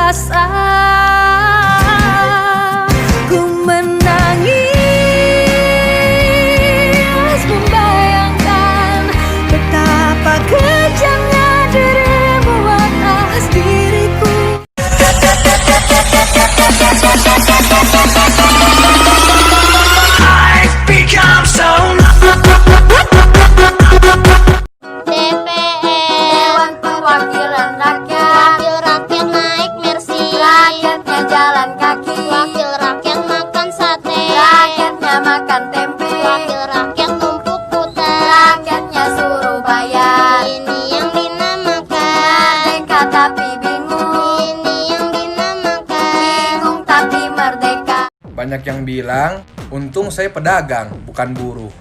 rasa. Ku menangis membayangkan betapa kejamnya dirimu atas diriku. I've become so Dewan Perwakilan Rakyat, Wakil rakyat naik mercy, rakyatnya jalan kaki, wakil rakyat makan sate, rakyatnya makan tempe, wakil rakyat numpuk kuta, rakyatnya suruh bayar. ini yang dinamakan, Merdeka tapi bingung, ini yang dinamakan, bingung tapi merdeka. Banyak yang bilang, untung saya pedagang, bukan buruh.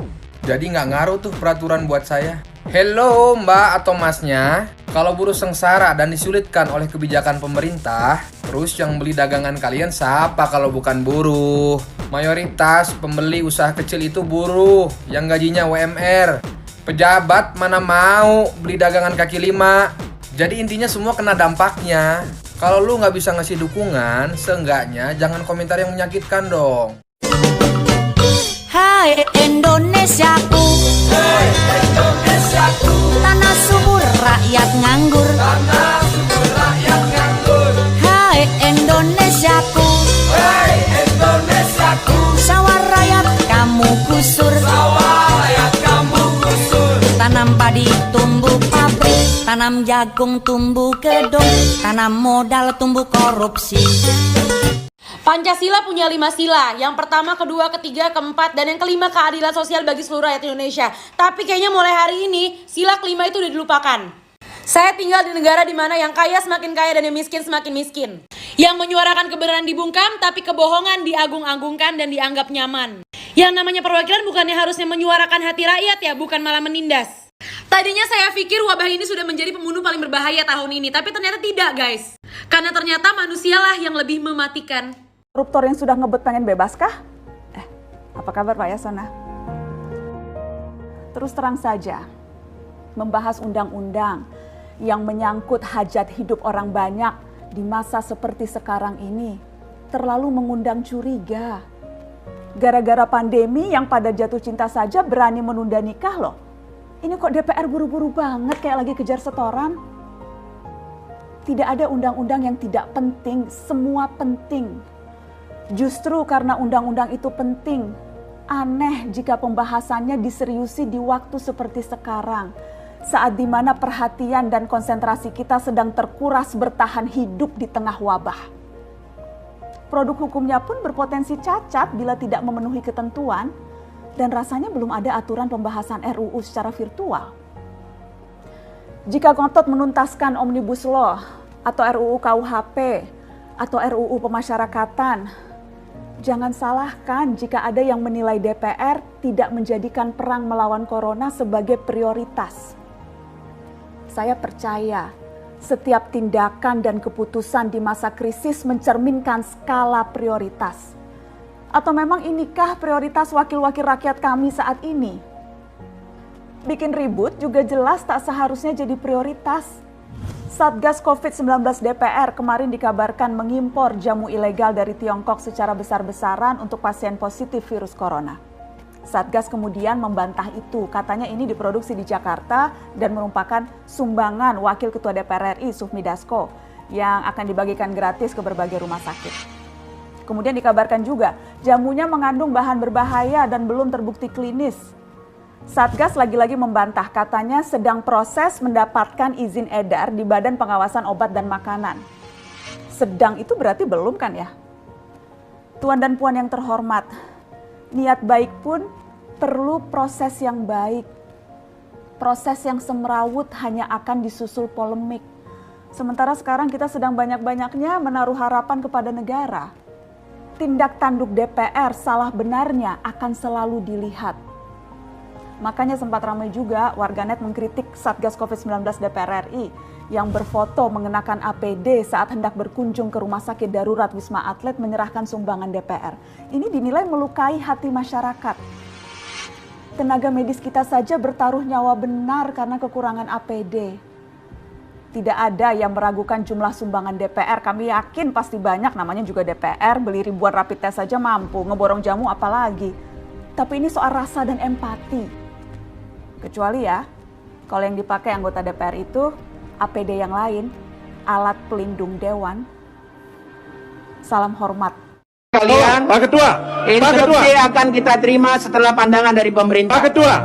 Jadi nggak ngaruh tuh peraturan buat saya. Hello mbak atau masnya, kalau buruh sengsara dan disulitkan oleh kebijakan pemerintah, terus yang beli dagangan kalian siapa kalau bukan buruh? Mayoritas pembeli usaha kecil itu buruh, yang gajinya UMR. Pejabat mana mau beli dagangan kaki lima? Jadi intinya semua kena dampaknya. Kalau lu nggak bisa ngasih dukungan, seenggaknya jangan komentar yang menyakitkan dong. Hai Indonesiaku, tanah subur rakyat nganggur. Hai Indonesiaku, sawah rakyat kamu gusur. Tanam padi tumbuh pabrik, tanam jagung tumbuh gedung, tanam modal tumbuh korupsi. Pancasila punya 5 sila. Yang pertama, kedua, ketiga, keempat, dan yang kelima keadilan sosial bagi seluruh rakyat Indonesia. Tapi kayaknya mulai hari ini sila kelima itu udah dilupakan. Saya tinggal di negara di mana yang kaya semakin kaya dan yang miskin semakin miskin. Yang menyuarakan kebenaran dibungkam, tapi kebohongan diagung-agungkan dan dianggap nyaman. Yang namanya perwakilan bukannya harusnya menyuarakan hati rakyat ya, bukan malah menindas. Tadinya saya pikir wabah ini sudah menjadi pembunuh paling berbahaya tahun ini, tapi ternyata tidak guys. Karena ternyata manusialah yang lebih mematikan. Koruptor yang sudah ngebet pengen bebas kah? Apa kabar Pak Yasona? Terus terang saja, membahas undang-undang yang menyangkut hajat hidup orang banyak di masa seperti sekarang ini terlalu mengundang curiga. Gara-gara pandemi yang pada jatuh cinta saja berani menunda nikah loh. Ini kok DPR buru-buru banget kayak lagi kejar setoran? Tidak ada undang-undang yang tidak penting, semua penting. Justru karena undang-undang itu penting, aneh jika pembahasannya diseriusi di waktu seperti sekarang, saat dimana perhatian dan konsentrasi kita sedang terkuras bertahan hidup di tengah wabah. Produk hukumnya pun berpotensi cacat bila tidak memenuhi ketentuan, dan rasanya belum ada aturan pembahasan RUU secara virtual. Jika ngotot menuntaskan Omnibus Law, atau RUU KUHP, atau RUU Pemasyarakatan, jangan salahkan jika ada yang menilai DPR tidak menjadikan perang melawan corona sebagai prioritas. Saya percaya setiap tindakan dan keputusan di masa krisis mencerminkan skala prioritas. Atau memang inikah prioritas wakil-wakil rakyat kami saat ini? Bikin ribut juga jelas tak seharusnya jadi prioritas. Satgas COVID-19 DPR kemarin dikabarkan mengimpor jamu ilegal dari Tiongkok secara besar-besaran untuk pasien positif virus corona. Satgas kemudian membantah itu, katanya ini diproduksi di Jakarta dan merupakan sumbangan Wakil Ketua DPR RI Sufmi Dasko yang akan dibagikan gratis ke berbagai rumah sakit. Kemudian dikabarkan juga jamunya mengandung bahan berbahaya dan belum terbukti klinis. Satgas lagi-lagi membantah, katanya sedang proses mendapatkan izin edar di Badan Pengawasan Obat dan Makanan. Sedang itu berarti belum kan ya? Tuan dan puan yang terhormat, niat baik pun perlu proses yang baik. Proses yang semrawut hanya akan disusul polemik. Sementara sekarang kita sedang banyak-banyaknya menaruh harapan kepada negara. Tindak tanduk DPR salah benarnya akan selalu dilihat. Makanya sempat ramai juga warganet mengkritik Satgas COVID-19 DPR RI yang berfoto mengenakan APD saat hendak berkunjung ke rumah sakit darurat Wisma Atlet menyerahkan sumbangan DPR. Ini dinilai melukai hati masyarakat. Tenaga medis kita saja bertaruh nyawa benar karena kekurangan APD. Tidak ada yang meragukan jumlah sumbangan DPR. Kami yakin pasti banyak, namanya juga DPR, beli ribuan rapid test saja mampu, ngeborong jamu apalagi. Tapi ini soal rasa dan empati. Kecuali ya, kalau yang dipakai anggota DPR itu APD yang lain, alat pelindung dewan. Salam hormat. Kalian, Pak Ketua, instruksi akan kita terima setelah pandangan dari pemerintah.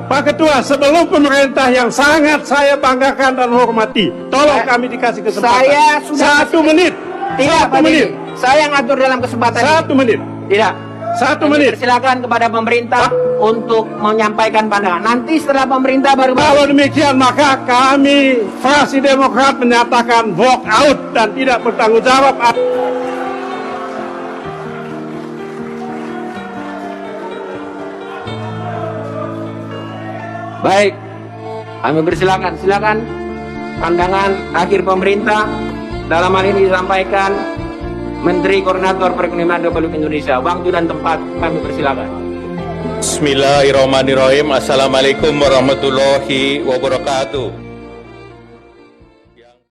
Pak Ketua, sebelum pemerintah yang sangat saya banggakan dan hormati, tolong kami dikasih kesempatan. Saya sudah 1 menit. Tidak, 1 Pak menit. Didi. Saya ngatur dalam kesempatan 1 menit. Tidak. 1 menit. Silakan kepada pemerintah untuk menyampaikan pandangan. Nanti setelah pemerintah baru. Kalau demikian maka kami fraksi Demokrat menyatakan walk out dan tidak bertanggung jawab. Baik, kami persilakan. Silakan pandangan akhir pemerintah. Dalam hal ini disampaikan Menteri Koordinator Perekonomian Republik Indonesia. Waktu dan tempat kami persilakan. Bismillahirrahmanirrahim. Assalamualaikum warahmatullahi wabarakatuh.